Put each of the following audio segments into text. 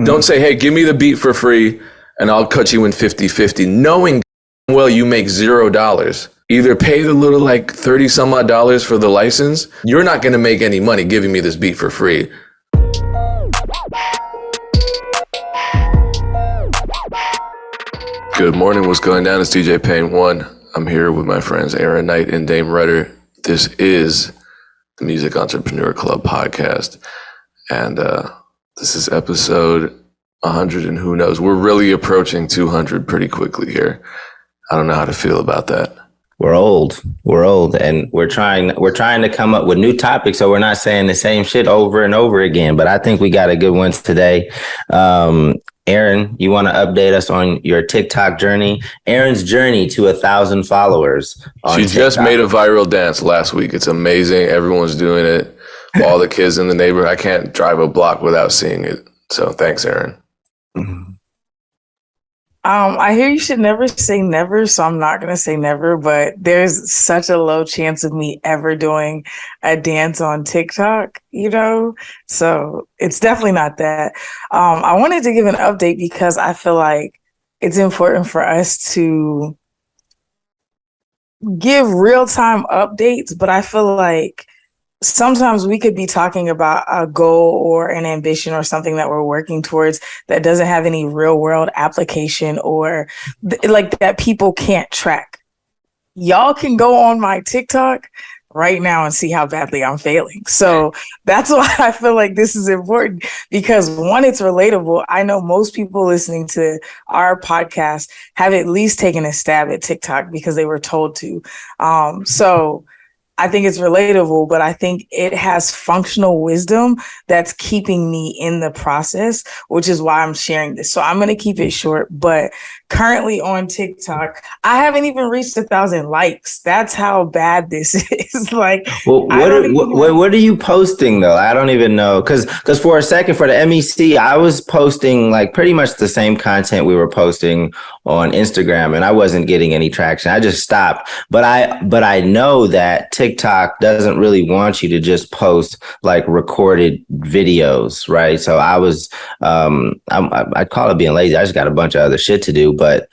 Don't say, hey, give me the beat for free and I'll cut you in 50-50, knowing well you make $0. Either pay the little like 30 some odd dollars for the license. You're not going to make any money giving me this beat for free. Good morning. What's going down? It's DJ Payne 1. I'm here with my friends Erinn Knight and Dame Rudder. This is the Music Entrepreneur Club podcast. And this is episode 100 and who knows. We're really approaching 200 pretty quickly here. I don't know how to feel about that. We're old, and we're trying to come up with new topics so we're not saying the same shit over and over again. But I think we got a good one today. Erinn, you want to update us on your TikTok journey? Erinn's journey to 1,000 followers on TikTok. Just made a viral dance last week. It's amazing. Everyone's doing it. All the kids in the neighborhood. I can't drive a block without seeing it. So thanks, Erinn. I hear you should never say never, so I'm not going to say never, but there's such a low chance of me ever doing a dance on TikTok, so it's definitely not that. I wanted to give an update because I feel like it's important for us to give real-time updates, but I feel like sometimes we could be talking about a goal or an ambition or something that we're working towards that doesn't have any real world application or like that people can't track. Y'all can go on my TikTok right now and see how badly I'm failing. So that's why I feel like this is important because one, it's relatable. I know most people listening to our podcast have at least taken a stab at TikTok because they were told to. So I think it's relatable, but I think it has functional wisdom that's keeping me in the process, which is why I'm sharing this. So I'm going to keep it short, but currently on TikTok, I haven't even reached 1,000 likes. That's how bad this is. Like, well, what are you posting though? I don't even know. Cause for a second for the MEC, I was posting like pretty much the same content we were posting on Instagram and I wasn't getting any traction. I just stopped. But I know that TikTok doesn't really want you to just post like recorded videos, right? So I was, I'd call it being lazy. I just got a bunch of other shit to do, but,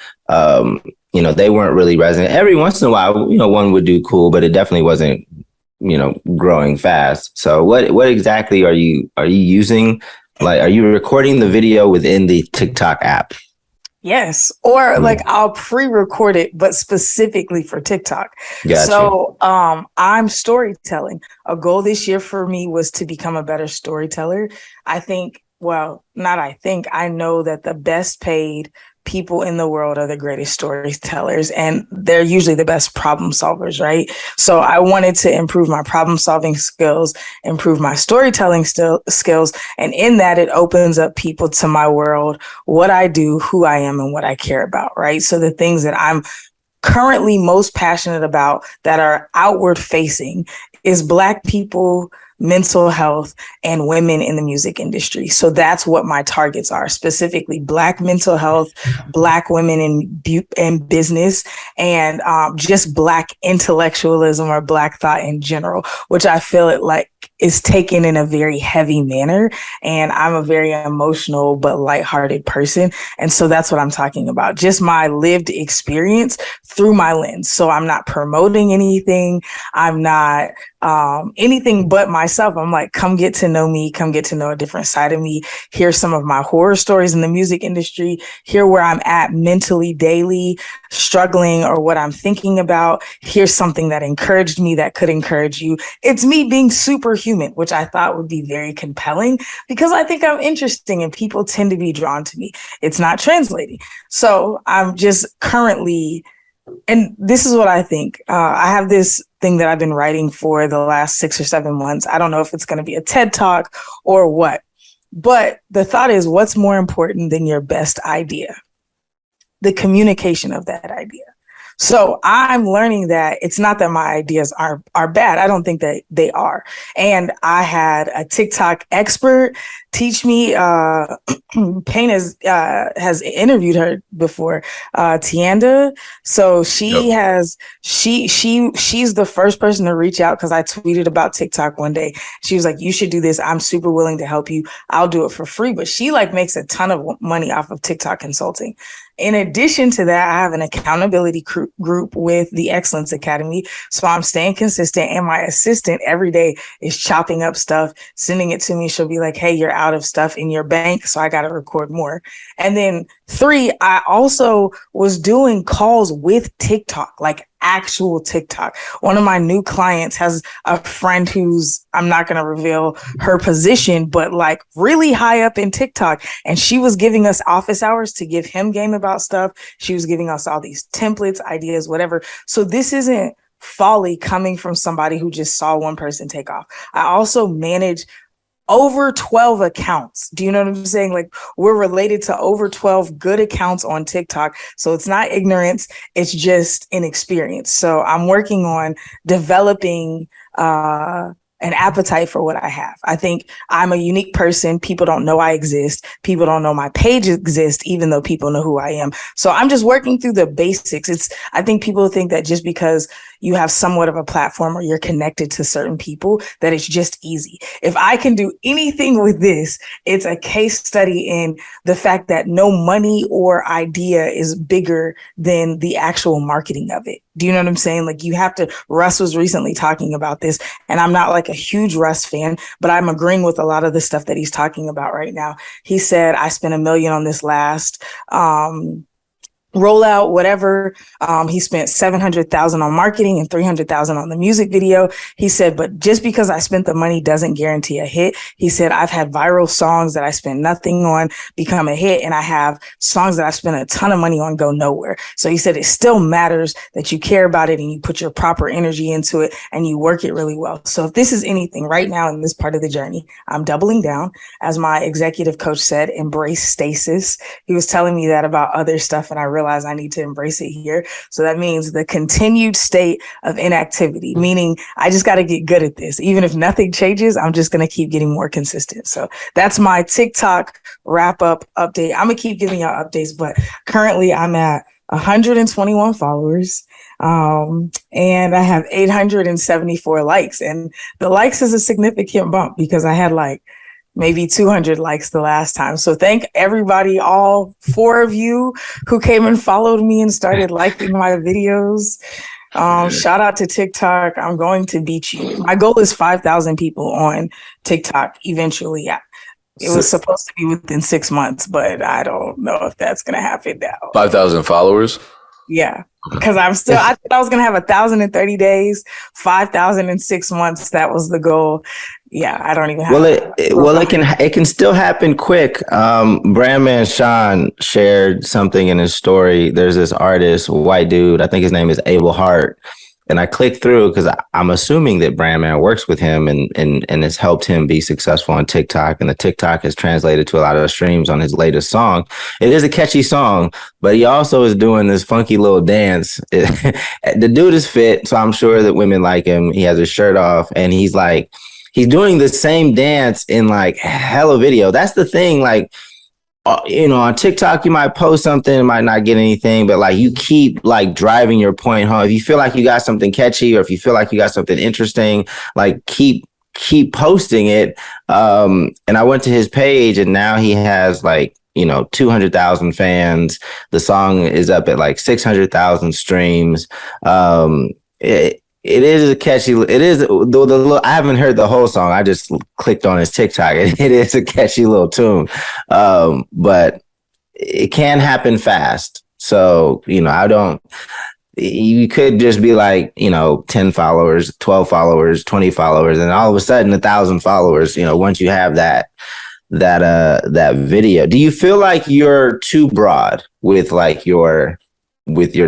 they weren't really resonant. Every once in a while, one would do cool, but it definitely wasn't, growing fast. So what exactly are you using? Like, are you recording the video within the TikTok app? Yes. Or like I'll pre-record it, but specifically for TikTok. Gotcha. So I'm storytelling. A goal this year for me was to become a better storyteller. I know that the best paid people in the world are the greatest storytellers and they're usually the best problem solvers, right? So I wanted to improve my problem solving skills, improve my storytelling skills. And in that, it opens up people to my world, what I do, who I am, and what I care about, right? So the things that I'm currently most passionate about that are outward facing is Black people, mental health, and women in the music industry. So that's what my targets are, specifically Black mental health, Black women in business, and just Black intellectualism or Black thought in general, which I feel it like is taken in a very heavy manner. And I'm a very emotional but lighthearted person. And so that's what I'm talking about. Just my lived experience through my lens. So I'm not promoting anything. I'm not anything but myself. I'm like, come get to know me, come get to know a different side of me. Hear some of my horror stories in the music industry, hear where I'm at mentally daily, struggling or what I'm thinking about. Here's something that encouraged me that could encourage you. It's me being superhuman, which I thought would be very compelling because I think I'm interesting and people tend to be drawn to me. It's not translating. So I'm just currently, and this is what I think. I have this thing that I've been writing for the last 6 or 7 months. I don't know if it's going to be a TED Talk or what, but the thought is, what's more important than your best idea? The communication of that idea. So I'm learning that it's not that my ideas are bad. I don't think that they are. And I had a TikTok expert teach me. Payne has interviewed her before, Tianda. So she's the first person to reach out because I tweeted about TikTok one day. She was like, "You should do this. I'm super willing to help you. I'll do it for free." But she like makes a ton of money off of TikTok consulting. In addition to that, I have an accountability group with the Excellence Academy. So I'm staying consistent, and my assistant every day is chopping up stuff, sending it to me. She'll be like, "Hey, you're out of stuff in your bank, so I got to record more." And then 3, I also was doing calls with TikTok, like actual TikTok. One of my new clients has a friend who's, I'm not going to reveal her position, but like really high up in TikTok. And she was giving us office hours to give him game about stuff. She was giving us all these templates, ideas, whatever. So this isn't folly coming from somebody who just saw one person take off. I also manage over 12 accounts. Do you know what I'm saying? Like, we're related to over 12 good accounts on TikTok. So it's not ignorance, it's just inexperience. So I'm working on developing an appetite for what I have. I think I'm a unique person. People don't know I exist. People don't know my page exists, even though people know who I am. So I'm just working through the basics. I think people think that just because you have somewhat of a platform or you're connected to certain people, that it's just easy. If I can do anything with this, it's a case study in the fact that no money or idea is bigger than the actual marketing of it. Do you know what I'm saying? Like, you have to, Russ was recently talking about this, and I'm not like a huge Russ fan, but I'm agreeing with a lot of the stuff that he's talking about right now. He said, I spent $1 million on this last, rollout, whatever. He spent 700,000 on marketing and 300,000 on the music video. He said, but just because I spent the money doesn't guarantee a hit. He said, I've had viral songs that I spent nothing on become a hit, and I have songs that I spent a ton of money on go nowhere. So he said, it still matters that you care about it and you put your proper energy into it and you work it really well. So if this is anything right now in this part of the journey, I'm doubling down. As my executive coach said, embrace stasis. He was telling me that about other stuff, and I realized I need to embrace it here. So that means the continued state of inactivity, meaning I just got to get good at this. Even if nothing changes, I'm just going to keep getting more consistent. So that's my TikTok wrap up update. I'm going to keep giving y'all updates, but currently I'm at 121 followers. And I have 874 likes, and the likes is a significant bump because I had like maybe 200 likes the last time. So thank everybody, all 4 of you who came and followed me and started liking my videos. Shout out to TikTok. I'm going to beat you. My goal is 5,000 people on TikTok eventually. It was supposed to be within 6 months, but I don't know if that's going to happen now. 5,000 followers? Yeah, because I thought I was going to have 1,000 in 30 days, 5,000 in 6 months. That was the goal. Yeah, I don't even have. It can still happen quick. Brandman Sean shared something in his story. There's this artist, white dude. I think his name is Abel Hart. And I clicked through because I'm assuming that Brandman works with him and has helped him be successful on TikTok. And the TikTok has translated to a lot of streams on his latest song. It is a catchy song, but he also is doing this funky little dance. The dude is fit, so I'm sure that women like him. He has his shirt off, and he's doing the same dance in like hella video. That's the thing. Like, on TikTok, you might post something, it might not get anything, but like you keep like driving your point home. If you feel like you got something catchy, or if you feel like you got something interesting, like keep posting it. And I went to his page, and now he has like 200,000 fans. The song is up at like 600,000 streams. It is a catchy. It is I haven't heard the whole song. I just clicked on his TikTok. It is a catchy little tune, but it can happen fast. So I don't. You could just be like 10 followers, 12 followers, 20 followers, and all of a sudden 1,000 followers. Once you have that video, do you feel like you're too broad with your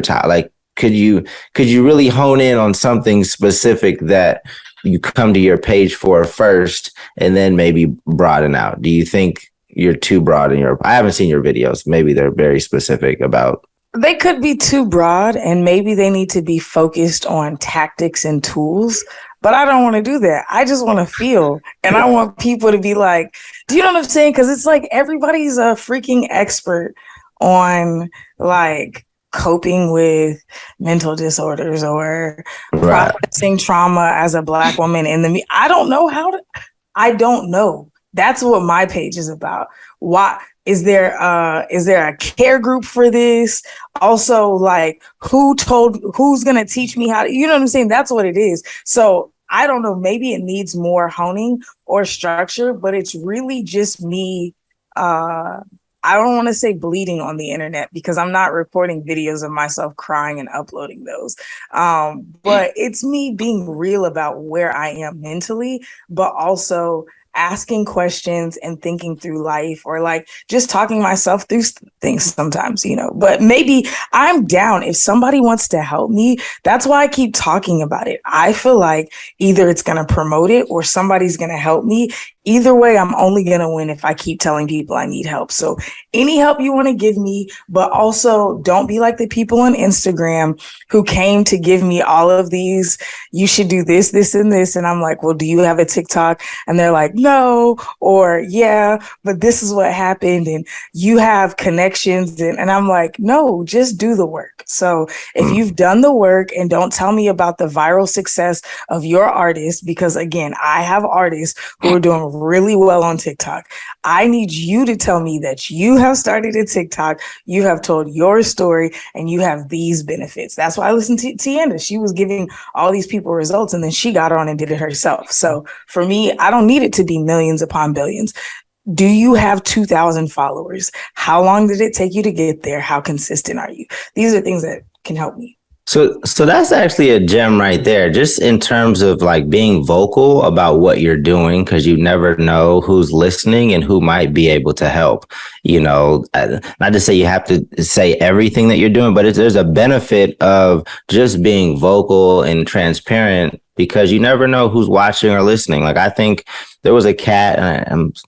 top? Like, could you really hone in on something specific that you come to your page for first and then maybe broaden out? Do you think you're too broad in I haven't seen your videos. Maybe they're very specific about They could be too broad, and maybe they need to be focused on tactics and tools. But I don't want to do that. I just want to feel. And I want people to be like, do you know what I'm saying? Because it's like everybody's a freaking expert on like coping with mental disorders or Right. processing trauma as a Black woman in the I don't know how to. I don't know. That's what my page is about. Why is there a care group for this? Also, like who's gonna teach me how to, you know what I'm saying? That's what it is. So I don't know, maybe it needs more honing or structure, but it's really just me. I don't want to say bleeding on the internet because I'm not recording videos of myself crying and uploading those. But it's me being real about where I am mentally, but also asking questions and thinking through life, or like just talking myself through things sometimes, but maybe I'm down if somebody wants to help me. That's why I keep talking about it. I feel like either it's going to promote it or somebody's going to help me. Either way, I'm only going to win if I keep telling people I need help. So any help you want to give me, but also don't be like the people on Instagram who came to give me all of these, you should do this, this, and this. And I'm like, well, do you have a TikTok? And they're like, no, or yeah, but this is what happened. And you have connections. And I'm like, no, just do the work. So if you've done the work, and don't tell me about the viral success of your artist, because again, I have artists who are doing really well on TikTok. I need you to tell me that you have started a TikTok, you have told your story, and you have these benefits. That's why I listened to Tiana. She was giving all these people results, and then she got on and did it herself. So for me, I don't need it to be millions upon billions. Do you have 2,000 followers? How long did it take you to get there? How consistent are you? These are things that can help me. So that's actually a gem right there, just in terms of like being vocal about what you're doing, because you never know who's listening and who might be able to help. Not to say you have to say everything that you're doing, but there's a benefit of just being vocal and transparent, because you never know who's watching or listening. Like, I think there was a cat, and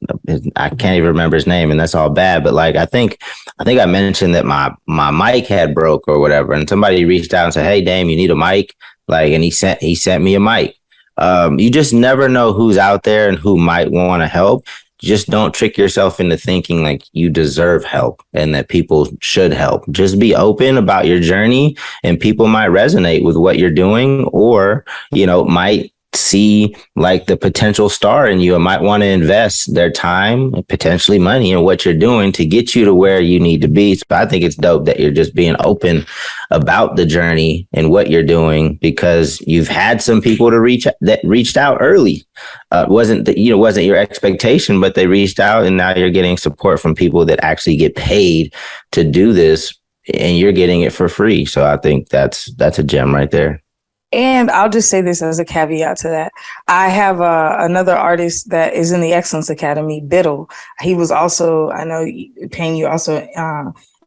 I can't even remember his name, and that's all bad. But like, I think I mentioned that my mic had broke or whatever, and somebody reached out and said, "Hey, Dame, you need a mic?" Like, and he sent me a mic. You just never know who's out there and who might want to help. Just don't trick yourself into thinking like you deserve help and that people should help. Just be open about your journey, and people might resonate with what you're doing, or, might see like the potential star in you and might want to invest their time and potentially money in what you're doing to get you to where you need to be. So I think it's dope that you're just being open about the journey and what you're doing, because you've had some people that reached out early. Wasn't your expectation, but they reached out, and now you're getting support from people that actually get paid to do this, and you're getting it for free. So I think that's a gem right there. And I'll just say this as a caveat to that. I have another artist that is in the Excellence Academy, Biddle. He was also, I know, Payne, you also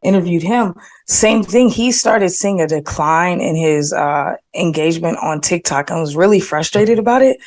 interviewed him. Same thing. He started seeing a decline in his engagement on TikTok and was really frustrated about it.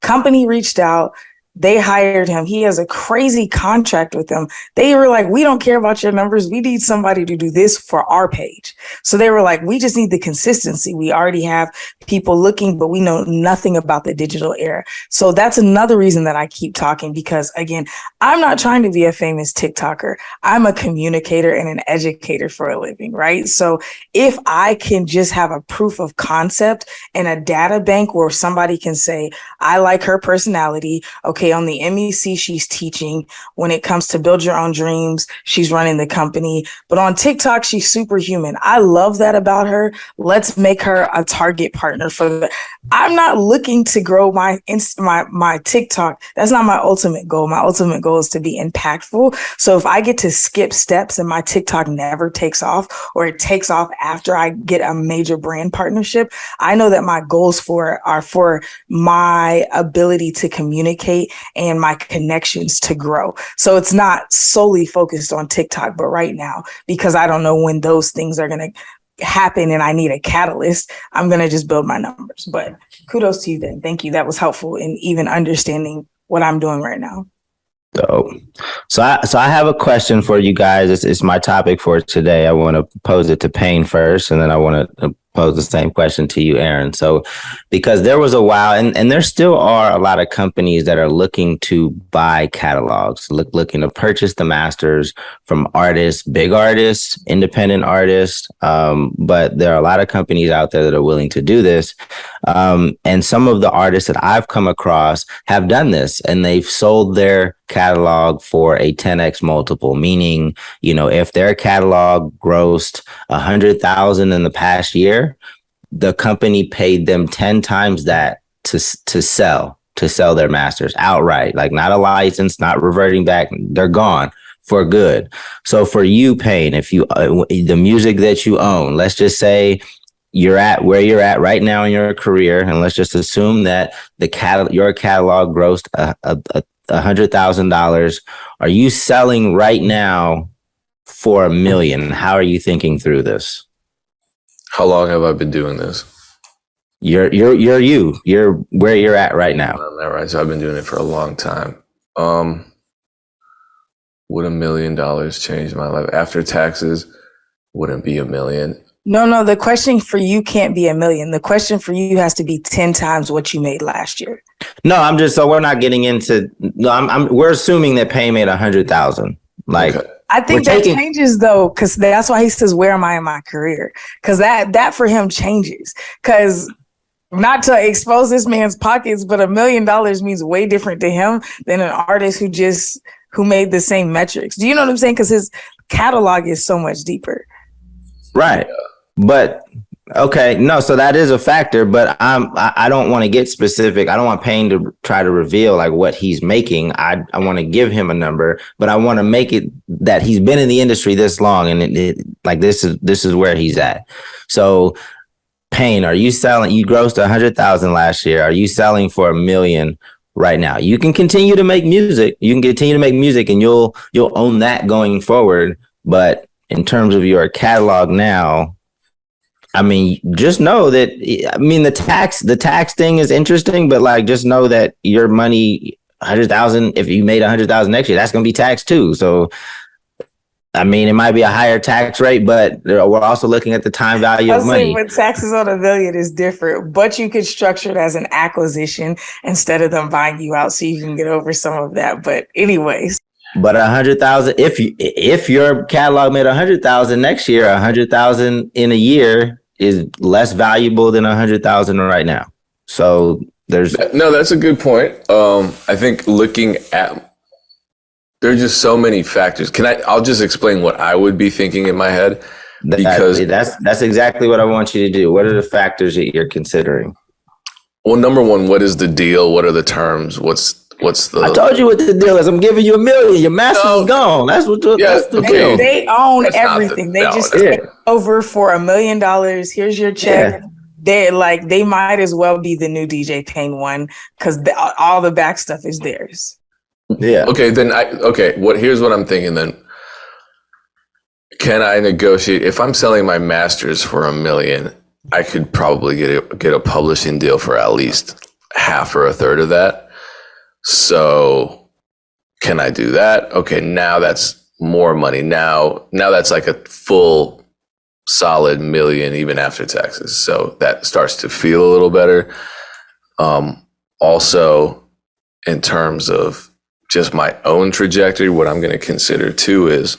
Company reached out. They hired him. He has a crazy contract with them. They were like, we don't care about your numbers. We need somebody to do this for our page. So they were like, we just need the consistency. We already have people looking, but we know nothing about the digital era. So that's another reason that I keep talking, because again, I'm not trying to be a famous TikToker. I'm a communicator and an educator for a living, right? So if I can just have a proof of concept and a data bank where somebody can say, I like her personality. Okay, on the MEC, she's teaching. When it comes to build your own dreams, she's running the company. But on TikTok, she's superhuman. I love that about her. Let's make her a target partner for the. I'm not looking to grow my TikTok. That's not my ultimate goal. My ultimate goal is to be impactful. So if I get to skip steps and my TikTok never takes off, or it takes off after I get a major brand partnership, I know that my goals are for my ability to communicate and my connections to grow. So it's not solely focused on TikTok, but right now, because I don't know when those things are going to happen and I need a catalyst, I'm going to just build my numbers. But kudos to you then. Thank you. That was helpful in even understanding what I'm doing right now. Dope. So I have a question for you guys. It's my topic for today. I want to pose it to Payne first, and then I want to pose the same question to you, Erinn. So, because there was a while, and there still are a lot of companies that are looking to buy catalogs, looking to purchase the masters from artists, big artists, independent artists. But there are a lot of companies out there that are willing to do this. And some of the artists that I've come across have done this, and they've sold their catalog for a 10x multiple, meaning, if their catalog grossed 100,000 in the past year, the company paid them 10 times that to sell their masters outright, like not a license, not reverting back. They're gone for good. So for you, Payne, if you the music that you own, let's just say you're at where you're at right now in your career, and let's just assume that your catalog grossed $100,000. Are you selling right now for $1 million? How are you thinking through this? How long have I been doing this? You're where you're at right now. All right, so I've been doing it for a long time. Would $1 million change my life after taxes? Wouldn't be $1 million. No, the question for you can't be $1 million. The question for you has to be 10 times what you made last year. No, so we're not getting into, we're assuming that Payne made 100,000. Like, okay. I think that changes though, because that's why he says, where am I in my career? Because that for him changes. Because not to expose this man's pockets, but $1 million means way different to him than an artist who made the same metrics. Do you know what I'm saying? Because his catalog is so much deeper. Right. But okay, no, so that is a factor, but I don't want to get specific. I don't want Payne to try to reveal like what he's making. I want to give him a number, but I want to make it that he's been in the industry this long, and like this is where he's at. So Payne, are you selling? You grossed 100,000 last year. Are you selling for $1 million right now? You can continue to make music. And you'll own that going forward. But in terms of your catalog now, I mean, just know that, the tax thing is interesting, but like, just know that your money, 100,000, if you made 100,000 next year, that's going to be taxed too. So, I mean, it might be a higher tax rate, but we're also looking at the time value of money. But taxes on $1 million is different, but you could structure it as an acquisition instead of them buying you out so you can get over some of that. But anyways. But 100,000, if your catalog made 100,000 next year, 100,000 in a year is less valuable than 100,000 right now. So that's a good point. I think looking at, there are just so many factors. I'll just explain what I would be thinking in my head, because that's exactly what I want you to do. What are the factors that you're considering? Well, number one, what is the deal? What are the terms? What's the? I told you what the deal is. I'm giving you $1 million. Your master's gone. That's the deal. They own everything. They just take over for $1 million. Here's your check. Yeah. They might as well be the new DJ Payne one, because all the back stuff is theirs. Yeah. Okay. Then here's what I'm thinking then. Can I negotiate if I'm selling my masters for $1 million? I could probably get a publishing deal for at least half or a third of that. So can I do that? Okay, now that's more money. Now that's like a full solid $1 million even after taxes. So that starts to feel a little better. Also, in terms of just my own trajectory, what I'm going to consider too is,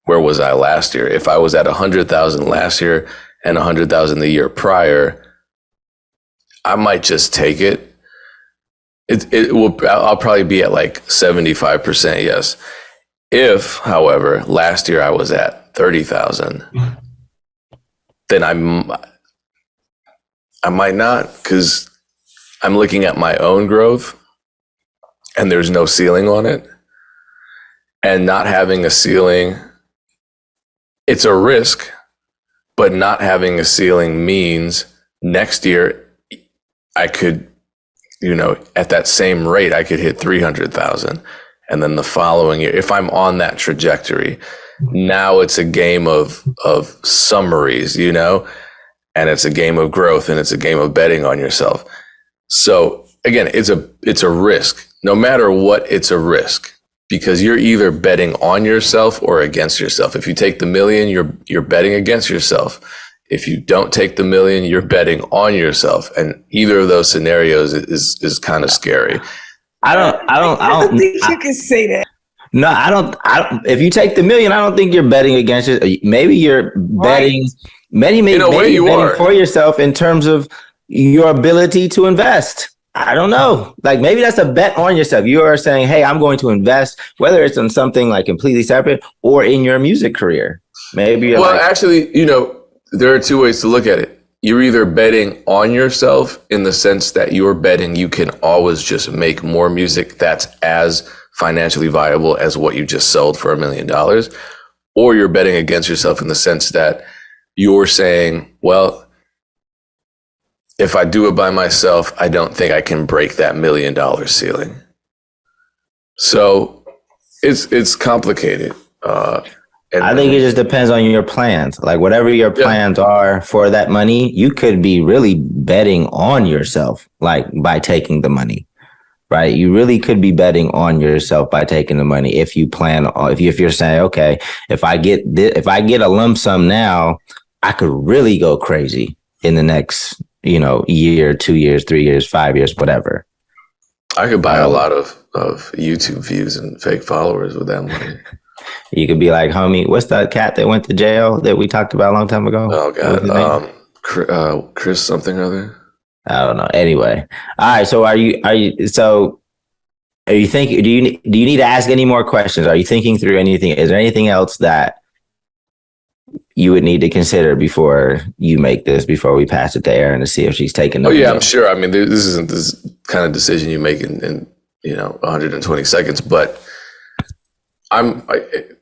where was I last year? If I was at 100,000 last year and 100,000 the year prior, I might just take it. I'll probably be at like 75% yes. If, however, last year I was at 30,000, then I might not, because I'm looking at my own growth and there's no ceiling on it. And not having a ceiling, it's a risk, but not having a ceiling means next year I could, at that same rate, I could hit 300,000. And then the following year, if I'm on that trajectory, now it's a game of summaries, and it's a game of growth, and it's a game of betting on yourself. So again, it's a risk. No matter what, it's a risk. because you're either betting on yourself or against yourself. If you take the million, you're betting against yourself. If you don't take the million, you're betting on yourself. And either of those scenarios is kind of scary. I don't think you can say that. No, I don't. If you take the million, I don't think you're betting against it. Maybe you're betting. Maybe in a way you betting are for yourself in terms of your ability to invest. I don't know. Like maybe that's a bet on yourself. You are saying, "Hey, I'm going to invest," whether it's on something like completely separate or in your music career. Maybe. Well, actually, there are two ways to look at it. You're either betting on yourself in the sense that you're betting you can always just make more music that's as financially viable as what you just sold for $1 million, or you're betting against yourself in the sense that you're saying, well, if I do it by myself, I don't think I can break that $1 million ceiling. So it's complicated. I think it just depends on your plans. Like whatever your plans are for that money, you could be really betting on yourself, like by taking the money. Right, you really could be betting on yourself by taking the money if you plan on if you're saying, okay, if I get a lump sum now, I could really go crazy in the next year, 2 years, 3 years, 5 years, whatever. I could buy a lot of YouTube views and fake followers with that money. You could be like, homie, what's that cat that went to jail that we talked about a long time ago? Oh God, Chris something or other. I don't know. Anyway, all right. So are you thinking? Do you need to ask any more questions? Are you thinking through anything? Is there anything else that you would need to consider before you make this? Before we pass it to Erinn to see if she's taking. I'm sure. I mean, this isn't this kind of decision you make in 120 seconds, but I'm like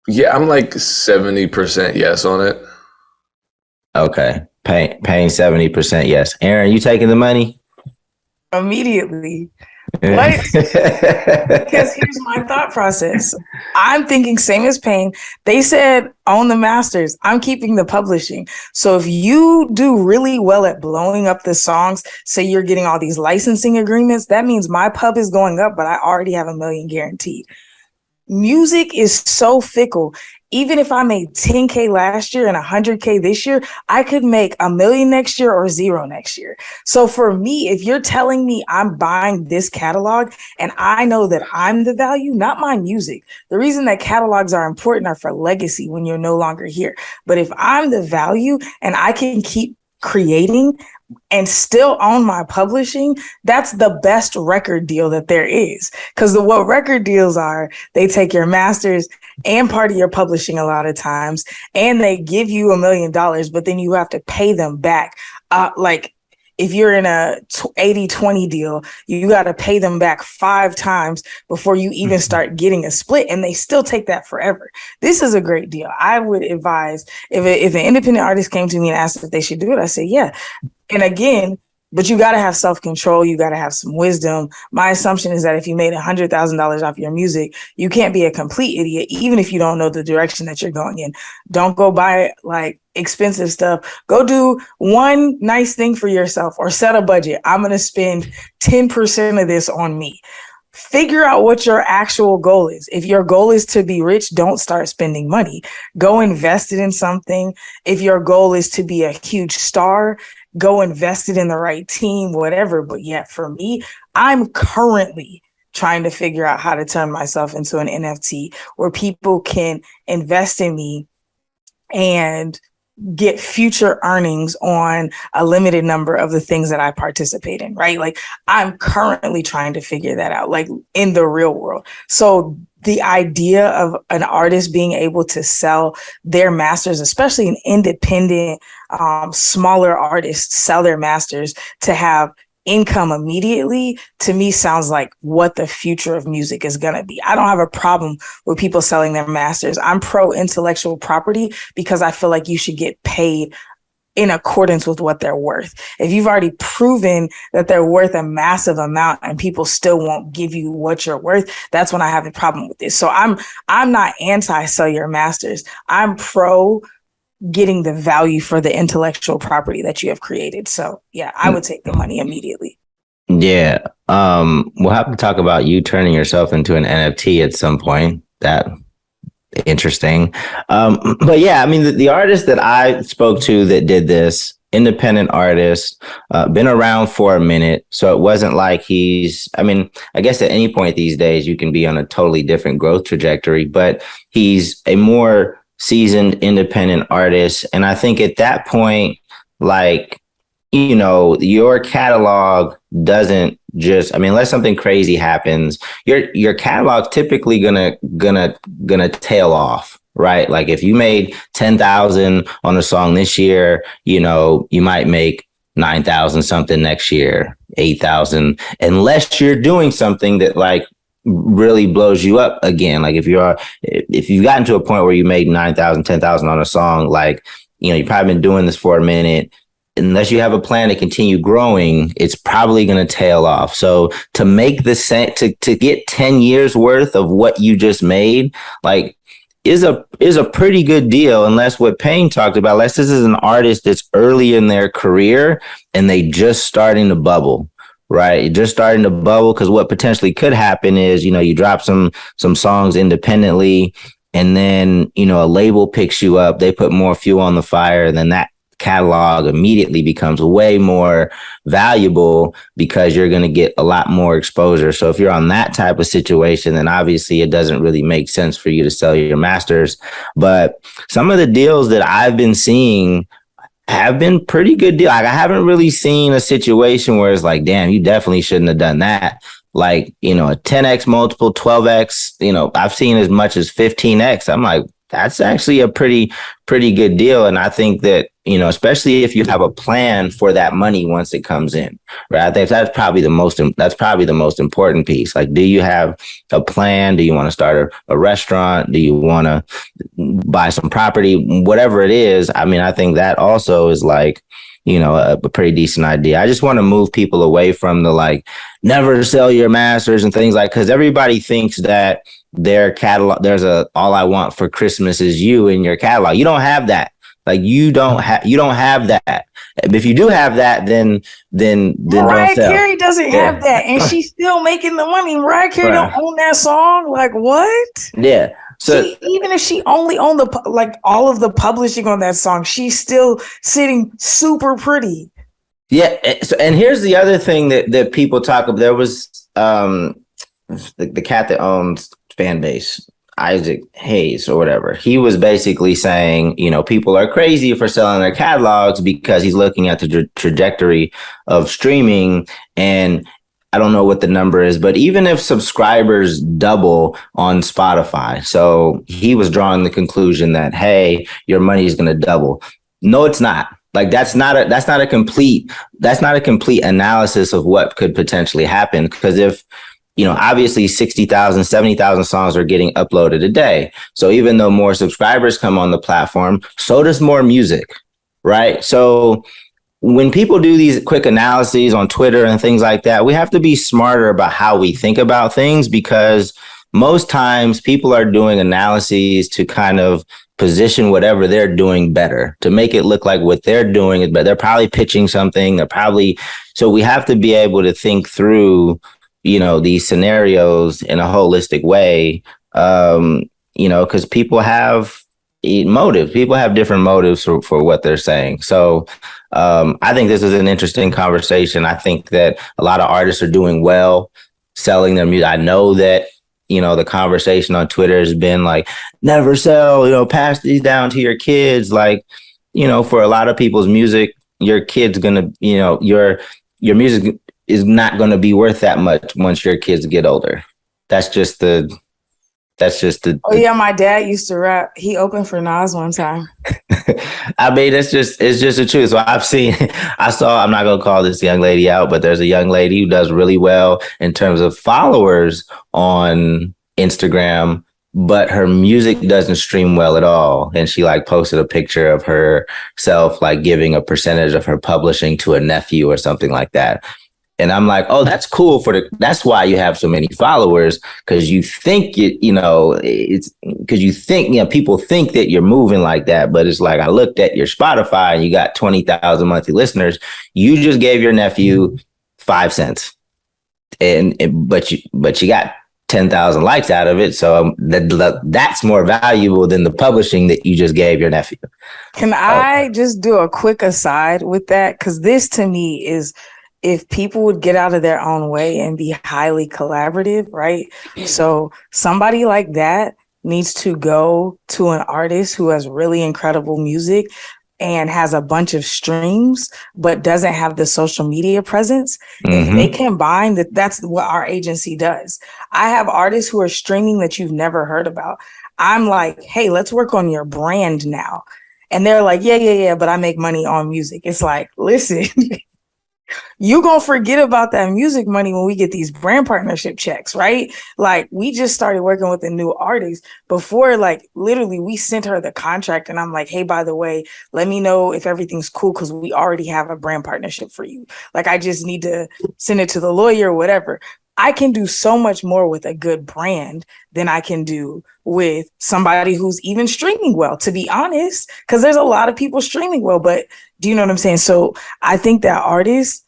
70% yes on it. Okay, paying 70% yes. Erinn, you taking the money? Immediately. What? Because here's my thought process. I'm thinking same as Payne. They said own the masters. I'm keeping the publishing. So if you do really well at blowing up the songs, say you're getting all these licensing agreements, that means my pub is going up, but I already have $1 million guaranteed. Music is so fickle. Even if I made 10K last year and 100K this year, I could make $1 million next year or 0 next year. So for me, if you're telling me I'm buying this catalog and I know that I'm the value, not my music. The reason that catalogs are important are for legacy when you're no longer here. But if I'm the value and I can keep creating and still own my publishing, that's the best record deal that there is. Because what record deals are, they take your masters and part of your publishing a lot of times, and they give you $1 million, but then you have to pay them back. Like if you're in a 80-20 deal, you got to pay them back 5 times before you even start getting a split, and they still take that forever. This is a great deal. I would advise if an independent artist came to me and asked if they should do it, I say, yeah. And again, but you got to have self-control. You got to have some wisdom. My assumption is that if you made $100,000 off your music, you can't be a complete idiot, even if you don't know the direction that you're going in. Don't go buy like expensive stuff. Go do one nice thing for yourself or set a budget. I'm going to spend 10% of this on me. Figure out what your actual goal is. If your goal is to be rich, don't start spending money. Go invest it in something. If your goal is to be a huge star, go invest it in the right team, whatever. But yeah, for me, I'm currently trying to figure out how to turn myself into an NFT where people can invest in me and get future earnings on a limited number of the things that I participate in, right? Like I'm currently trying to figure that out, like in the real world. So the idea of an artist being able to sell their masters, especially an independent, smaller artist, sell their masters to have income immediately, to me sounds like what the future of music is going to be. I don't have a problem with people selling their masters. I'm pro intellectual property because I feel like you should get paid in accordance with what they're worth. If you've already proven that they're worth a massive amount and people still won't give you what you're worth, that's when I have a problem with this. So I'm not anti sell your masters. I'm pro getting the value for the intellectual property that you have created. So yeah, I would take the money immediately. Yeah. We'll have to talk about you turning yourself into an NFT at some point. That interesting. But yeah, I mean, the artist that I spoke to that did this, independent artist, been around for a minute. So it wasn't like I mean, I guess at any point these days you can be on a totally different growth trajectory, but he's a more seasoned independent artist. And I think at that point, like, your catalog doesn't just, I mean, unless something crazy happens, your catalog's typically gonna tail off, right? Like if you made 10,000 on a song this year, you might make 9,000 something next year, 8,000, unless you're doing something that like really blows you up again. Like if you've gotten to a point where you made 9,000, 10,000 on a song, like, you've probably been doing this for a minute. Unless you have a plan to continue growing, it's probably going to tail off. So to make the same, to get 10 years worth of what you just made, like is a pretty good deal. Unless what Payne talked about, unless this is an artist that's early in their career and they just starting to bubble, right? Just starting to bubble. Cause what potentially could happen is, you drop some songs independently and then, a label picks you up. They put more fuel on the fire, and then that catalog immediately becomes way more valuable because you're going to get a lot more exposure. So if you're on that type of situation, then obviously it doesn't really make sense for you to sell your masters. But some of the deals that I've been seeing have been pretty good deals. Like, I haven't really seen a situation where it's like, damn, you definitely shouldn't have done that. Like, a 10x multiple, 12x, I've seen as much as 15x. I'm like, that's actually a pretty good deal. And I think that, especially if you have a plan for that money once it comes in, right? I think that's probably the most important piece. Like, do you have a plan? Do you want to start a restaurant? Do you want to buy some property? Whatever it is. I mean, I think that also is like, a pretty decent idea. I just want to move people away from the like never sell your masters and things like, because everybody thinks that their catalog, there's all I want for Christmas is you in your catalog. You don't have that. Like you don't have that. If you do have that, then Mariah Carey doesn't have that, and she's still making the money. Mariah Carey don't own that song. Like what? Yeah. So even if she only owned all of the publishing on that song, she's still sitting super pretty. Yeah. So, and here's the other thing that people talk about. There was the cat that owns fan base, Isaac Hayes or whatever. He was basically saying, people are crazy for selling their catalogs because he's looking at the trajectory of streaming. And I don't know what the number is, but even if subscribers double on Spotify, so he was drawing the conclusion that, hey, your money is going to double. No, it's not. Like that's not a complete analysis of what could potentially happen. Because if, obviously 60,000, 70,000 songs are getting uploaded a day. So even though more subscribers come on the platform, so does more music, right? So when people do these quick analyses on Twitter and things like that, we have to be smarter about how we think about things, because most times people are doing analyses to kind of position whatever they're doing better, to make it look like what they're doing is better. They're probably pitching something. So we have to be able to think through, these scenarios in a holistic way, because people have motives. People have different motives for what they're saying. So I think this is an interesting conversation. I think that a lot of artists are doing well selling their music. I know that, the conversation on Twitter has been like, never sell, pass these down to your kids. Like, for a lot of people's music, your kid's going to, your music is not going to be worth that much once your kids get older. That's just the. Oh yeah, my dad used to rap. He opened for Nas one time. I mean, it's just the truth. So I'm not going to call this young lady out, but there's a young lady who does really well in terms of followers on Instagram, but her music doesn't stream well at all. And she posted a picture of herself, giving a percentage of her publishing to a nephew or something like that. And I'm like, oh, that's cool that's why you have so many followers, because you think it's because you think, people think that you're moving like that. But it's like, I looked at your Spotify and you got 20,000 monthly listeners. You just gave your nephew 5 cents. but you got 10,000 likes out of it. So that's more valuable than the publishing that you just gave your nephew. Can I just do a quick aside with that? Because this to me is, if people would get out of their own way and be highly collaborative, right? So somebody like that needs to go to an artist who has really incredible music and has a bunch of streams, but doesn't have the social media presence. If they combine that, that's what our agency does. I have artists who are streaming that you've never heard about. I'm like, hey, let's work on your brand now. And they're like, yeah, but I make money on music. It's like, listen, you gonna forget about that music money when we get these brand partnership checks, right? Like, we just started working with a new artist. Before, like, literally we sent her the contract and I'm like, hey, by the way, let me know if everything's cool, because we already have a brand partnership for you. Like, I just need to send it to the lawyer or whatever. I can do so much more with a good brand than I can do with somebody who's even streaming well, to be honest, because there's a lot of people streaming well, but do you know what I'm saying? So I think that artists,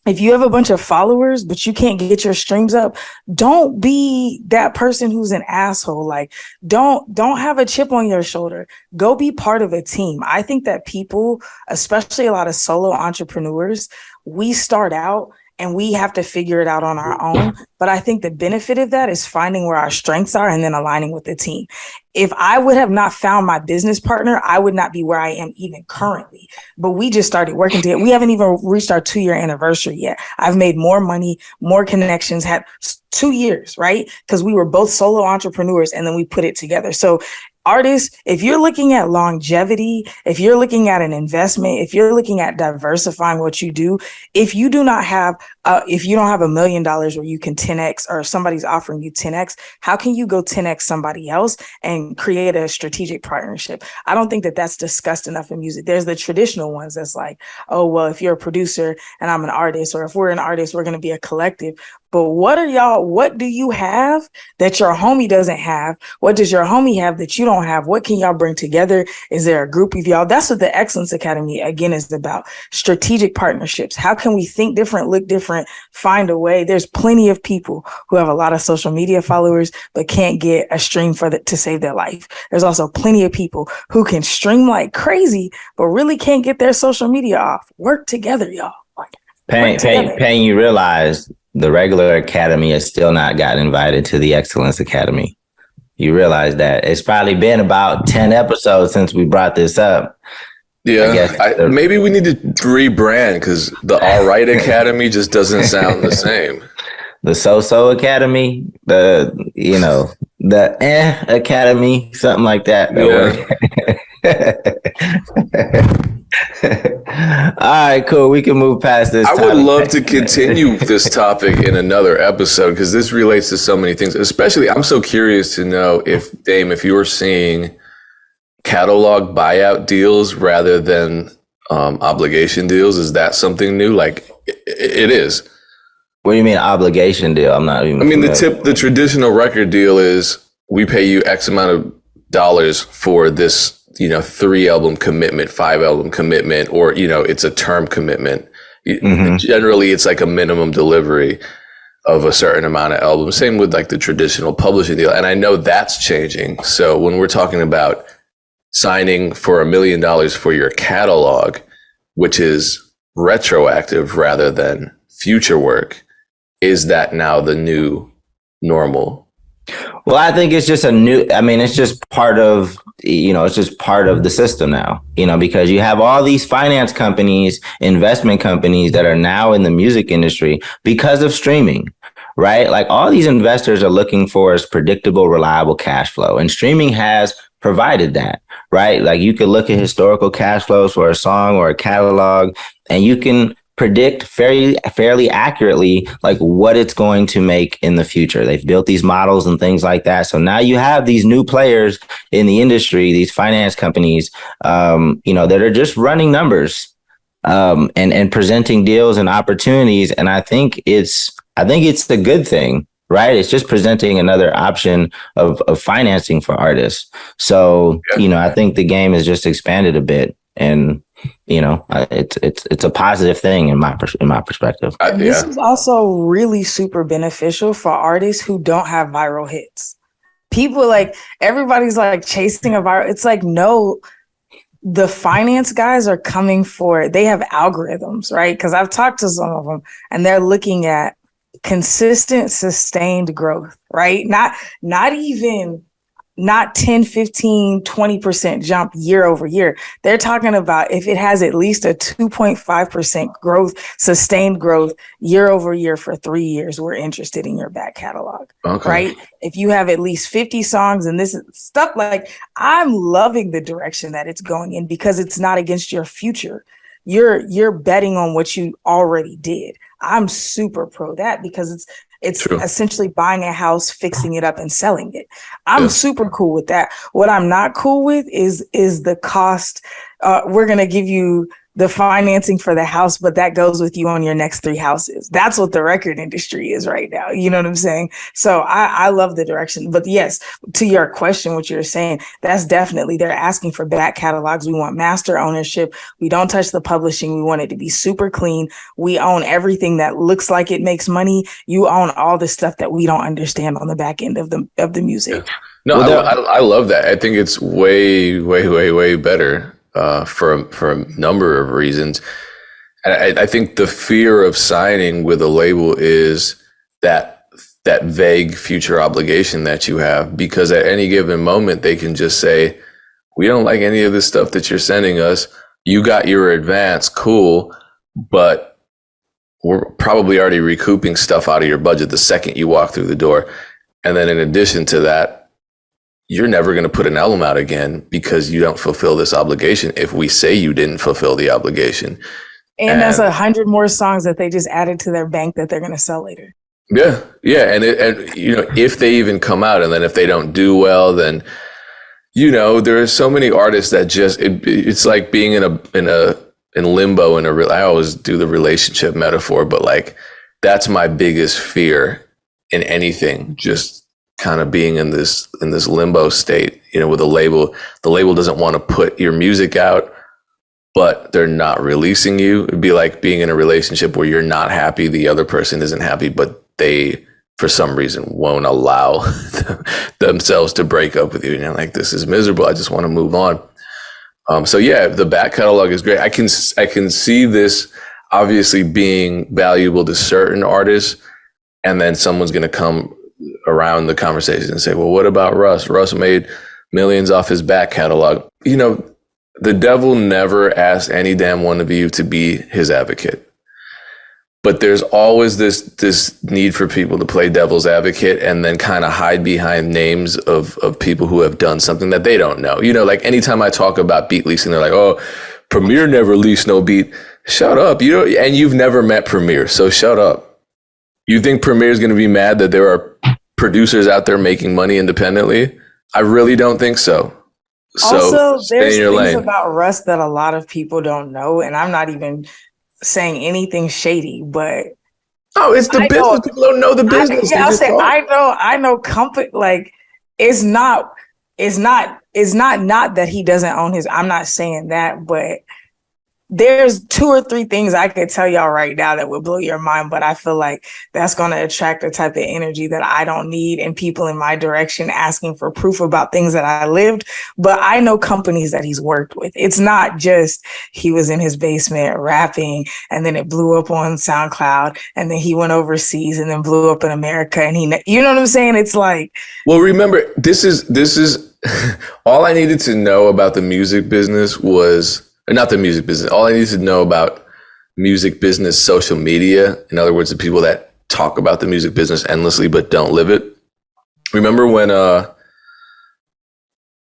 if you have a bunch of followers, but you can't get your streams up, don't be that person who's an asshole. Like, don't have a chip on your shoulder. Go be part of a team. I think that people, especially a lot of solo entrepreneurs, we start out and we have to figure it out on our own. But I think the benefit of that is finding where our strengths are and then aligning with the team. If I would have not found my business partner, I would not be where I am even currently. But we just started working together. We haven't even reached our 2-year anniversary yet. I've made more money, more connections, had 2 years, right? Because we were both solo entrepreneurs and then we put it together. So artists, if you're looking at longevity, if you're looking at an investment, if you're looking at diversifying what you do, if you don't have $1 million where you can 10x, or somebody's offering you 10x, how can you go 10x somebody else and create a strategic partnership? I don't think that that's discussed enough in music. There's the traditional ones that's like, oh, well, if you're a producer and I'm an artist, or if we're an artist, we're going to be a collective. But what do you have that your homie doesn't have? What does your homie have that you don't have? What can y'all bring together? Is there a group of y'all? That's what the Excellence Academy, again, is about. Strategic partnerships. How can we think different, look different, find a way? There's plenty of people who have a lot of social media followers, but can't get a stream to save their life. There's also plenty of people who can stream like crazy, but really can't get their social media off. Work together, y'all. Payne, you realize the regular academy has still not gotten invited to the Excellence Academy. You realize that it's probably been about 10 episodes since we brought this up. Yeah, maybe we need to rebrand, because the All Right Academy just doesn't sound the same. The So-So Academy, the Academy, something like that. All right, cool. We can move past this. I would love to continue this topic in another episode, because this relates to so many things. Especially, I'm so curious to know if you were seeing catalog buyout deals rather than obligation deals. Is that something new? Like, it is. What do you mean obligation deal? I'm not even. I mean, the traditional record deal is we pay you X amount of dollars for this, 3-album commitment, 5-album commitment, or, it's a term commitment. Generally, it's like a minimum delivery of a certain amount of albums. Same with like the traditional publishing deal. And I know that's changing. So when we're talking about signing for $1 million for your catalog, which is retroactive rather than future work, is that now the new normal? Well, I think it's just it's just part of, it's just part of the system now, because you have all these finance companies, investment companies that are now in the music industry because of streaming, right? Like, all these investors are looking for is predictable, reliable cash flow, and streaming has provided that, right? Like, you could look at historical cash flows for a song or a catalog, and you can predict fairly accurately like what it's going to make in the future. They've built these models and things like that. So now you have these new players in the industry, these finance companies, that are just running numbers and presenting deals and opportunities. And I think it's a good thing, right? It's just presenting another option of financing for artists. So, I think the game has just expanded a bit. And it's a positive thing in my perspective. This is also really super beneficial for artists who don't have viral hits. People everybody's chasing a viral. It's no, the finance guys are coming for, they have algorithms, right? Because I've talked to some of them and they're looking at consistent, sustained growth, right? Not 10, 15, 20% jump year over year. They're talking about if it has at least a 2.5% growth, sustained growth year over year for 3 years, we're interested in your back catalog, right? If you have at least 50 songs and this is stuff I'm loving the direction that it's going in because it's not against your future. You're betting on what you already did. I'm super pro that because it's True. Essentially buying a house, fixing it up and selling it. I'm super cool with that. What I'm not cool with is the cost. We're going to give you the financing for the house, but that goes with you on your next 3 houses. That's what the record industry is right now. You know what I'm saying? So I love the direction. But yes, to your question, what you're saying, that's definitely, they're asking for back catalogs. We want master ownership. We don't touch the publishing. We want it to be super clean. We own everything that looks like it makes money. You own all the stuff that we don't understand on the back end of the music. Yeah. No, I love that. I think it's way, way, way, way better. For a number of reasons. I think the fear of signing with a label is that vague future obligation that you have, because at any given moment they can just say, we don't like any of this stuff that you're sending us. You got your advance, cool, but we're probably already recouping stuff out of your budget the second you walk through the door. And then in addition to that, you're never going to put an album out again because you don't fulfill this obligation if we say you didn't fulfill the obligation. And that's 100 more songs that they just added to their bank that they're going to sell later. Yeah. And if they even come out, and then if they don't do well, then, there are so many artists that just, it's like being in limbo I always do the relationship metaphor, but that's my biggest fear in anything, just kind of being in this limbo state, with a label. The label doesn't want to put your music out, but they're not releasing you. It'd be like being in a relationship where you're not happy, the other person isn't happy, but they, for some reason, won't allow themselves to break up with you. And you're like, this is miserable. I just want to move on. So yeah, the back catalog is great. I can see this obviously being valuable to certain artists, and then someone's going to come around the conversation and say, well, what about Russ? Russ made millions off his back catalog. The devil never asked any damn one of you to be his advocate. But there's always this need for people to play devil's advocate and then kind of hide behind names of people who have done something that they don't know. Anytime I talk about beat leasing, they're like, oh, Premier never leased no beat. Shut up. And you've never met Premier, so shut up. You think Premier is going to be mad that there are producers out there making money independently? I really don't think so. Also, there's things about Russ that a lot of people don't know, and I'm not even saying anything shady, but it's the business. People don't know the business. I know company, it's not that he doesn't own his. I'm not saying that, but there's 2 or 3 things I could tell y'all right now that would blow your mind, but I feel like that's going to attract a type of energy that I don't need, and people in my direction asking for proof about things that I lived. But I know companies that he's worked with. It's not just he was in his basement rapping and then it blew up on SoundCloud and then he went overseas and then blew up in America, and you know what I'm saying? It's like, well, remember, this is all I needed to know about the music business was, not the music business. All I need to know about music business social media, in other words, the people that talk about the music business endlessly but don't live it. Remember when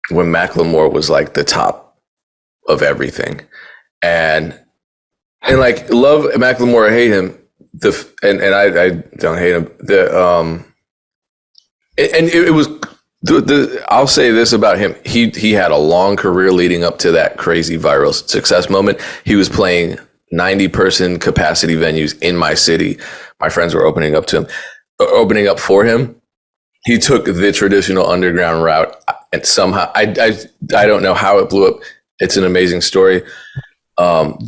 Macklemore was the top of everything, and love Macklemore or hate him, and I don't hate him. It was. I'll say this about him. He had a long career leading up to that crazy viral success moment. He was playing 90-person capacity venues in my city. My friends were opening up for him. He took the traditional underground route, and somehow I don't know how it blew up. It's an amazing story.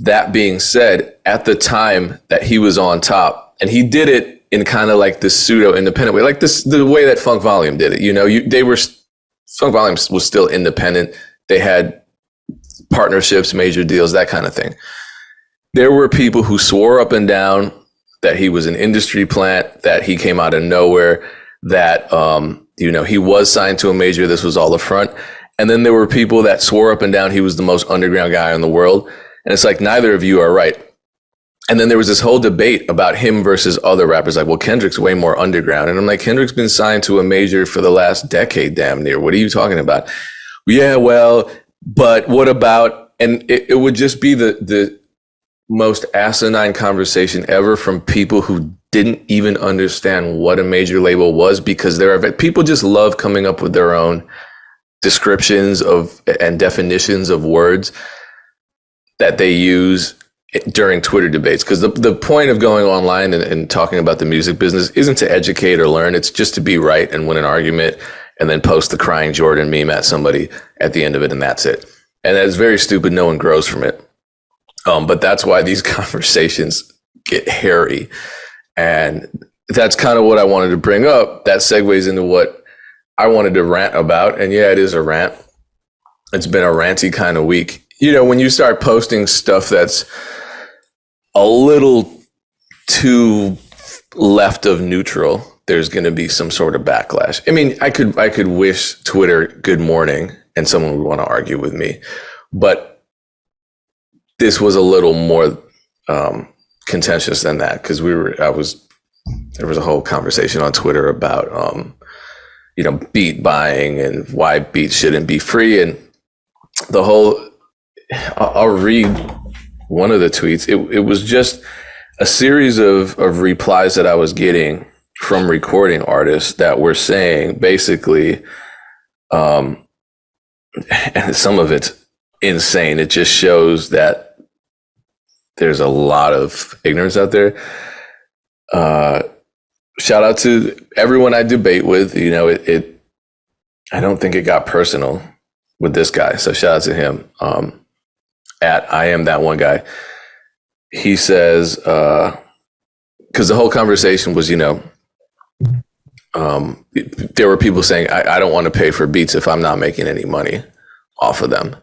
That being said, at the time that he was on top, and he did it in kind of like this pseudo independent way, like the way that Funk Volume did it. Funk Volume was still independent. They had partnerships, major deals, that kind of thing. There were people who swore up and down that he was an industry plant, that he came out of nowhere, that he was signed to a major. This was all a front. And then there were people that swore up and down he was the most underground guy in the world. And it's like, neither of you are right. And then there was this whole debate about him versus other rappers. Like, well, Kendrick's way more underground. And I'm like, Kendrick's been signed to a major for the last decade, damn near. What are you talking about? Yeah, well, but what about, and it would just be the most asinine conversation ever from people who didn't even understand what a major label was, because people just love coming up with their own descriptions of and definitions of words that they use during Twitter debates. Because the point of going online and talking about the music business isn't to educate or learn. It's just to be right and win an argument and then post the crying Jordan meme at somebody at the end of it, and that's it. And that's very stupid. No one grows from it. But that's why these conversations get hairy. And that's kind of what I wanted to bring up. That segues into what I wanted to rant about. And yeah, it is a rant. It's been a ranty kind of week. When you start posting stuff that's a little too left of neutral, there's going to be some sort of backlash. I mean, I could wish Twitter good morning and someone would want to argue with me, but this was a little more contentious than that, because there was a whole conversation on Twitter about beat buying and why beats shouldn't be free, and the whole. I'll read one of the tweets. It was just a series of replies that I was getting from recording artists that were saying basically, and some of it's insane. It just shows that there's a lot of ignorance out there. Shout out to everyone I debate with. I don't think it got personal with this guy, so shout out to him. At I am that one guy. He says, because the whole conversation was, there were people saying, I don't want to pay for beats if I'm not making any money off of them.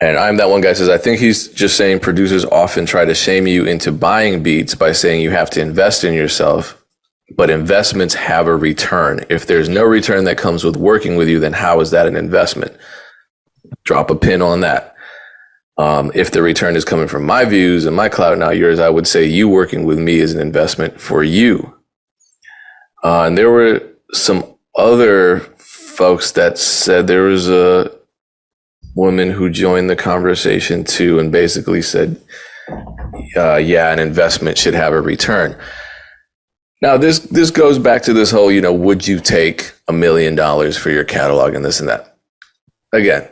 And I'm that one guy says, I think he's just saying producers often try to shame you into buying beats by saying you have to invest in yourself, but investments have a return. If there's no return that comes with working with you, then how is that an investment? Drop a pin on that. If the return is coming from my views and my clout, not yours, I would say you working with me is an investment for you. And there were some other folks that said, there was a woman who joined the conversation too and basically said, an investment should have a return. Now, this goes back to this whole, would you take $1 million for your catalog and this and that? Again,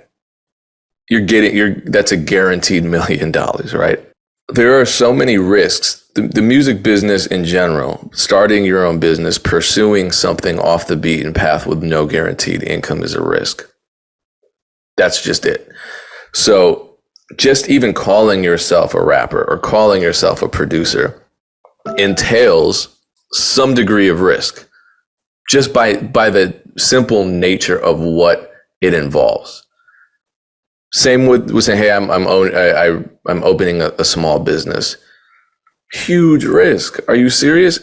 that's a guaranteed $1 million, right? There are so many risks. The music business in general, starting your own business, pursuing something off the beaten path with no guaranteed income is a risk. That's just it. So just even calling yourself a rapper or calling yourself a producer entails some degree of risk, just by the simple nature of what it involves. Same with saying, hey, I'm opening a small business. Huge risk. Are you serious?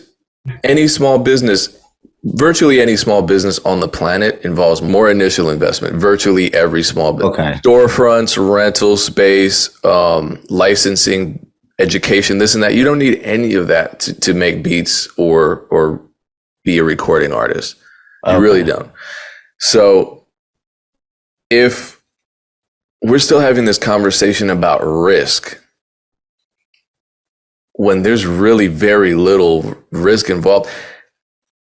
Virtually any small business on the planet involves more initial investment. Virtually every small business. Okay. Storefronts, rental space, licensing, education, this and that. You don't need any of that to make beats or be a recording artist. You really don't. So if we're still having this conversation about risk when there's really very little risk involved,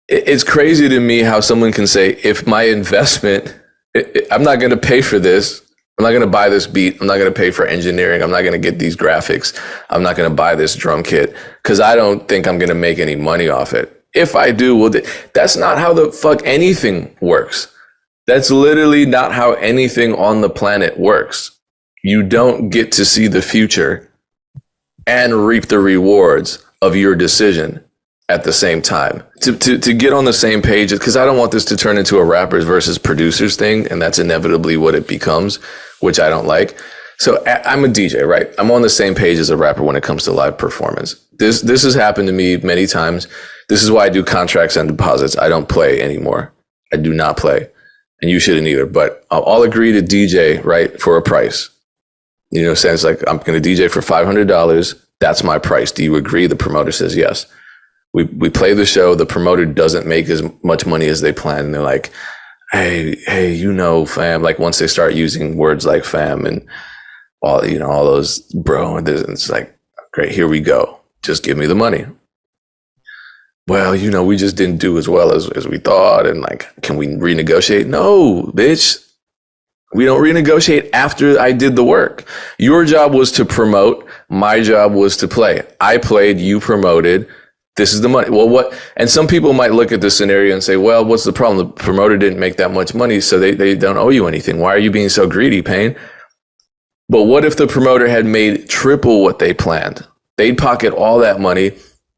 it's crazy to me how someone can say, if my investment, I'm not going to pay for this. I'm not going to buy this beat. I'm not going to pay for engineering. I'm not going to get these graphics. I'm not going to buy this drum kit because I don't think I'm going to make any money off it. If I do, well, that's not how the fuck anything works. That's literally not how anything on the planet works. you don't get to see the future and reap the rewards of your decision at the same time. To get on the same page, because I don't want this to turn into a rappers versus producers thing, and that's inevitably what it becomes, which I don't like. So I'm a DJ, right? I'm on the same page as a rapper when it comes to live performance. This has happened to me many times. This is why I do contracts and deposits. I don't play anymore. I do not play, and you shouldn't either. But I'll agree to DJ, right, for a price. You know, saying it's like, I'm going to DJ for $500. That's my price. Do you agree? The promoter says yes. We play the show. The promoter doesn't make as much money as they planned. And they're like, hey, you know, fam. Like once they start using words like fam and all those bro, and it's like, great, here we go. Just give me the money. Well, you know, we just didn't do as well as we thought. And like, can we renegotiate? No, bitch. We don't renegotiate after I did the work. Your job was to promote. My job was to play. I played, you promoted. This is the money. Well, what? And some people might look at this scenario and say, well, what's the problem? The promoter didn't make that much money, so they don't owe you anything. Why are you being so greedy, Payne? But what if the promoter had made triple what they planned? They'd pocket all that money,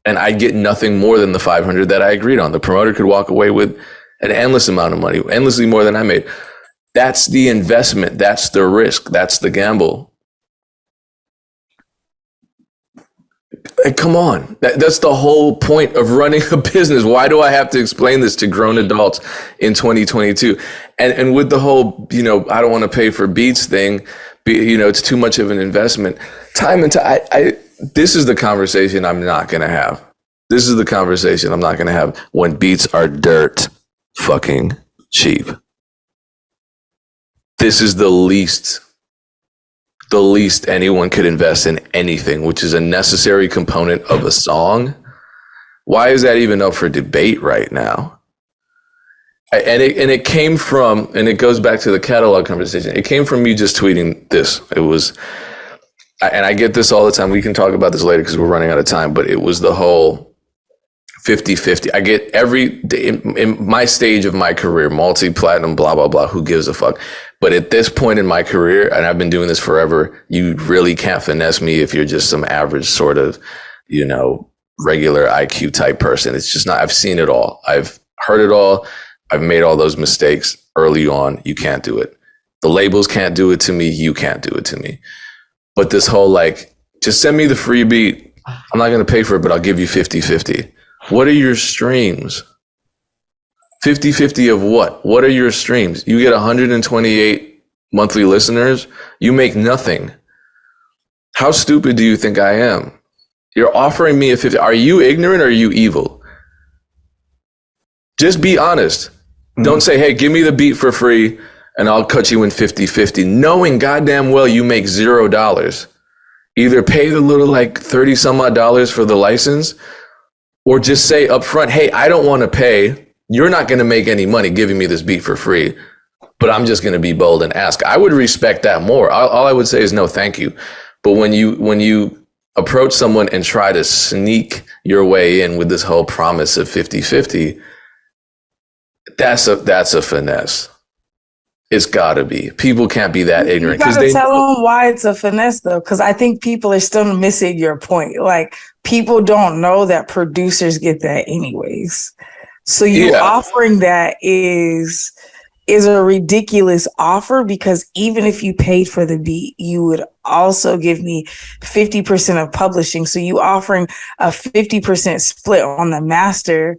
and I'd get nothing more than the $500 that I agreed on. The promoter could walk away with an endless amount of money, endlessly more than I made. That's the investment. That's the risk. That's the gamble. Like, come on. That's the whole point of running a business. Why do I have to explain this to grown adults in 2022? And with the whole, you know, I don't want to pay for beats thing, you know, it's too much of an investment. Time and time. This is the conversation I'm not going to have. This is the conversation I'm not going to have when beats are dirt fucking cheap. This is the least anyone could invest in anything, which is a necessary component of a song. Why is that even up for debate right now? And it came from, and it goes back to the catalog conversation. It came from me just tweeting this. It was, and I get this all the time. We can talk about this later because we're running out of time, but it was the whole 50-50. I get in my stage of my career, multi-platinum, blah, blah, blah, who gives a fuck? But at this point in my career, and I've been doing this forever, you really can't finesse me if you're just some average sort of, you know, regular IQ type person. It's just not, I've seen it all. I've heard it all. I've made all those mistakes early on. You can't do it. The labels can't do it to me. You can't do it to me. But this whole like, just send me the free beat. I'm not going to pay for it, but I'll give you 50-50. What are your streams? 50-50 of what? What are your streams? You get 128 monthly listeners. You make nothing. How stupid do you think I am? You're offering me a 50. Are you ignorant or are you evil? Just be honest. Don't say, hey, give me the beat for free and I'll cut you in 50-50, knowing goddamn well you make $0. Either pay the little like 30 some odd dollars for the license, or just say up front, hey, I don't want to pay. You're not going to make any money giving me this beat for free, but I'm just going to be bold and ask. I would respect that more. All I would say is no, thank you. But when you approach someone and try to sneak your way in with this whole promise of 50-50, that's a finesse. It's gotta be. People can't be that ignorant. You gotta tell them why it's a finesse though, because I think people are still missing your point. Like people don't know that producers get that anyways. So you offering that is a ridiculous offer, because even if you paid for the beat, you would also give me 50% of publishing. So you offering a 50% split on the master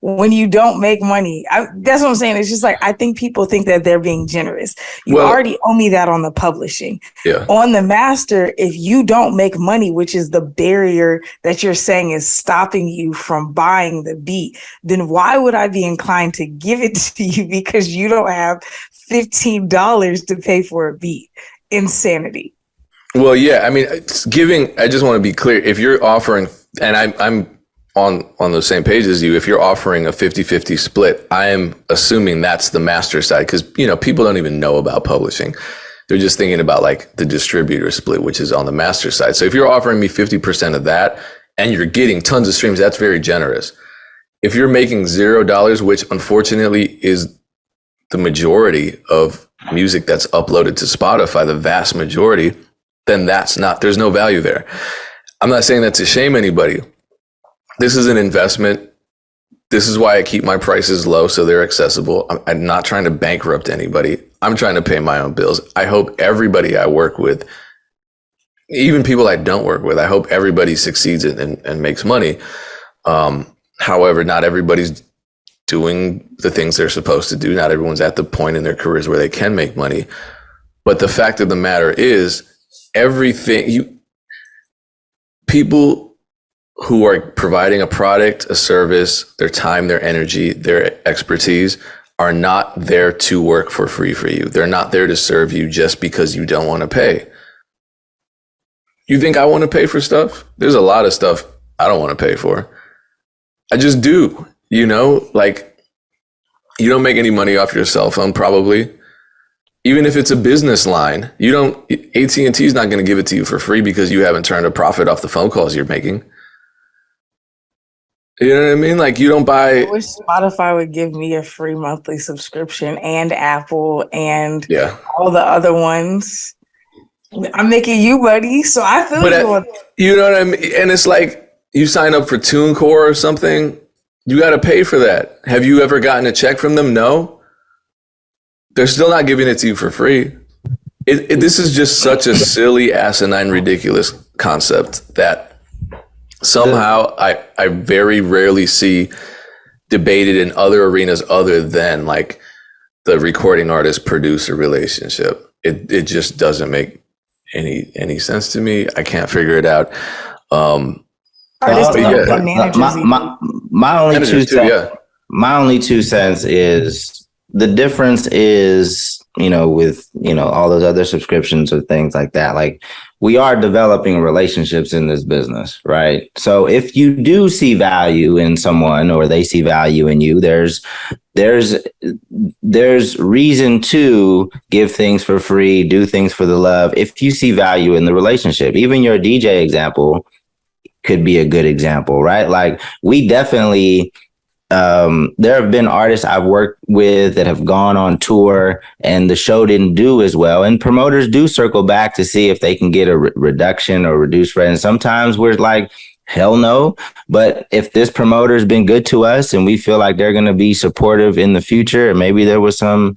when you don't make money. That's what I'm saying. It's just like, I think people think that they're being generous. You already owe me that on the publishing. Yeah. On the master, if you don't make money, which is the barrier that you're saying is stopping you from buying the beat, then why would I be inclined to give it to you because you don't have $15 to pay for a beat? Insanity. Well, yeah. I mean, it's giving, I just want to be clear. If you're offering, and I'm on the same page as you, if you're offering a 50-50 split, I am assuming that's the master side, because, you know, people don't even know about publishing. They're just thinking about like the distributor split, which is on the master side. So if you're offering me 50% of that and you're getting tons of streams, that's very generous. If you're making $0, which unfortunately is the majority of music that's uploaded to Spotify, the vast majority, then there's no value there. I'm not saying that to shame anybody. This is an investment. This is why I keep my prices low so they're accessible. I'm not trying to bankrupt anybody. I'm trying to pay my own bills. I hope everybody I work with, even people I don't work with, I hope everybody succeeds and makes money. However, not everybody's doing the things they're supposed to do. Not everyone's at the point in their careers where they can make money. But the fact of the matter is, people who are providing a product, a service, their time, their energy, their expertise are not there to work for free for you. They're not there to serve you just because you don't want to pay. You think I want to pay for stuff? There's a lot of stuff I don't want to pay for. I just do, like, you don't make any money off your cell phone, probably. Even if it's a business line, AT&T is not going to give it to you for free because you haven't turned a profit off the phone calls you're making. You know what I mean? Like, you don't buy. I wish Spotify would give me a free monthly subscription, and Apple and all the other ones. I'm making you money, so I feel you know what I mean? And it's like, you sign up for TuneCore or something, you got to pay for that. Have you ever gotten a check from them? No. They're still not giving it to you for free. This is just such a silly, asinine, ridiculous concept that somehow I very rarely see debated in other arenas other than like the recording artist producer relationship. It just doesn't make any sense to me. I can't figure it out. My only 2 cents is the difference is, with, all those other subscriptions or things like that, like, we are developing relationships in this business, right? So if you do see value in someone or they see value in you, there's reason to give things for free, do things for the love. If you see value in the relationship, even your DJ example could be a good example, right? Like, we definitely, there have been artists I've worked with that have gone on tour and the show didn't do as well. And promoters do circle back to see if they can get a reduction or reduced rate. And sometimes we're like, hell no. But if this promoter's been good to us and we feel like they're going to be supportive in the future, and maybe there was some,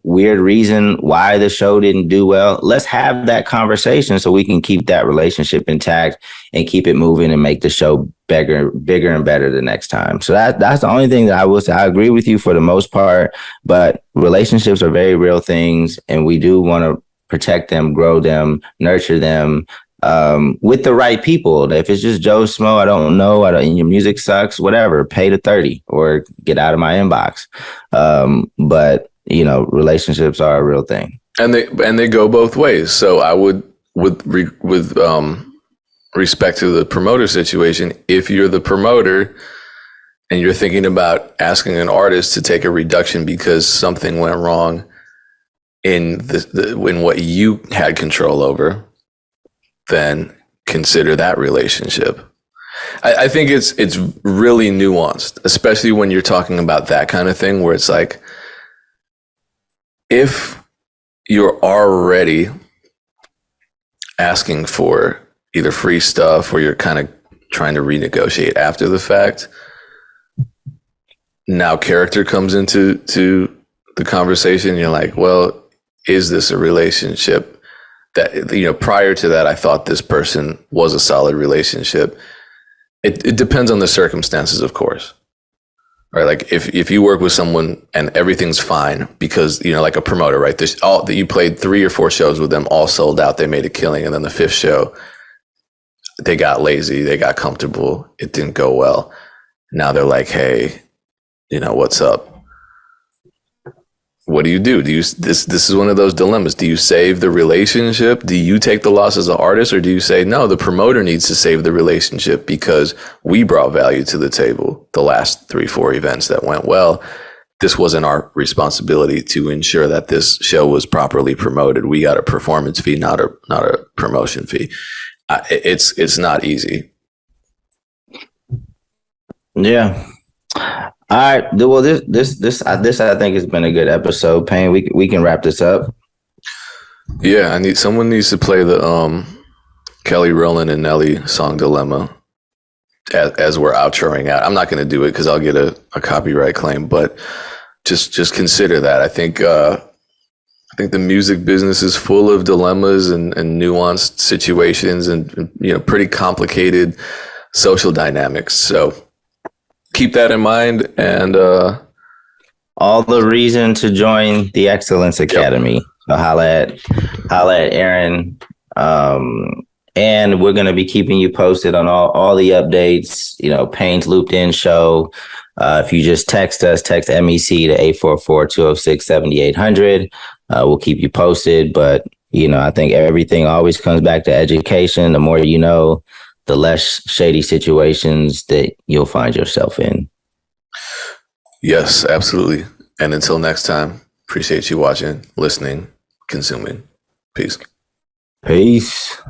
weird reason why the show didn't do well, let's have that conversation so we can keep that relationship intact and keep it moving and make the show bigger and better the next time. So that's the only thing that I will say. I agree with you for the most part, but relationships are very real things, and we do want to protect them, grow them, nurture them, with the right people. If it's just Joe Smo, I don't know, your music sucks, whatever, pay the 30 or get out of my inbox. But relationships are a real thing, and they go both ways. So I would, with respect to the promoter situation, if you're the promoter and you're thinking about asking an artist to take a reduction because something went wrong in in what you had control over, then consider that relationship. I think it's really nuanced, especially when you're talking about that kind of thing where it's like, if you're already asking for either free stuff or you're kind of trying to renegotiate after the fact, now character comes into the conversation. You're like, well, is this a relationship that, prior to that, I thought this person was a solid relationship. It depends on the circumstances, of course. Right, like if you work with someone and everything's fine because, like a promoter, right? You played 3 or 4 shows with them, all sold out, they made a killing, and then the 5th show, they got lazy, they got comfortable, it didn't go well. Now they're like, hey, what's up? What do you do? This is one of those dilemmas. Do you save the relationship? Do you take the loss as an artist, or do you say, no, the promoter needs to save the relationship because we brought value to the table the last 3-4 events that went well. This wasn't our responsibility to ensure that this show was properly promoted. We got a performance fee, not a promotion fee. It's not easy. Yeah. All right. Well, this I think has been a good episode. Payne, we can wrap this up. Yeah, someone needs to play the Kelly Rowland and Nelly song "Dilemma" as we're outroing out. I'm not going to do it because I'll get a copyright claim, but just consider that. I think the music business is full of dilemmas and nuanced situations and pretty complicated social dynamics. So keep that in mind, and all the reason to join the Excellence Academy. Yep. So holla at Erinn. And we're going to be keeping you posted on all the updates, Payne's Looped In show. If you just text us, text MEC to 844-206-7800. We'll keep you posted. But, I think everything always comes back to education. The more you know, the less shady situations that you'll find yourself in. Yes, absolutely. And until next time, appreciate you watching, listening, consuming. Peace. Peace.